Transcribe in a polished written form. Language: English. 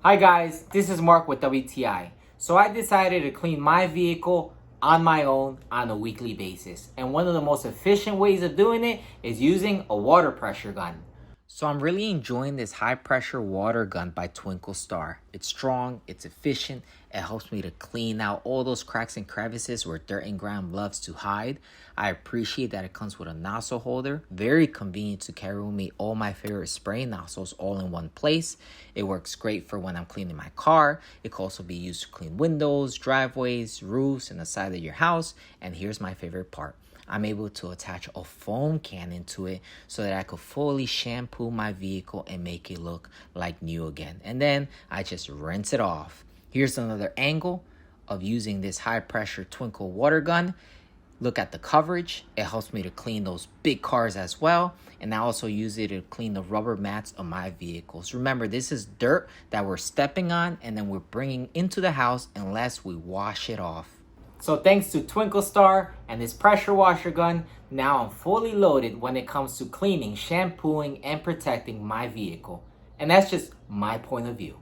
Hi guys, this is Mark with WTI. So I decided to clean my vehicle on my own on a weekly basis. And one of the most efficient ways of doing it is using a water pressure gun. So I'm really enjoying this high pressure water gun by Twinkle Star. It's strong, it's efficient, it helps me to clean out all those cracks and crevices where dirt and grime loves to hide. I appreciate that it comes with a nozzle holder. Very convenient to carry with me all my favorite spray nozzles all in one place. It works great for when I'm cleaning my car. It can also be used to clean windows, driveways, roofs, and the side of your house. And here's my favorite part. I'm able to attach a foam cannon to it so that I could fully shampoo my vehicle and make it look like new again. And then I just rinse it off. Here's another angle of using this high pressure Twinkle water gun. Look at the coverage. It helps me to clean those big cars as well. And I also use it to clean the rubber mats of my vehicles. Remember, this is dirt that we're stepping on and then we're bringing into the house unless we wash it off. So thanks to Twinkle Star and this pressure washer gun, now I'm fully loaded when it comes to cleaning, shampooing, and protecting my vehicle. And that's just my point of view.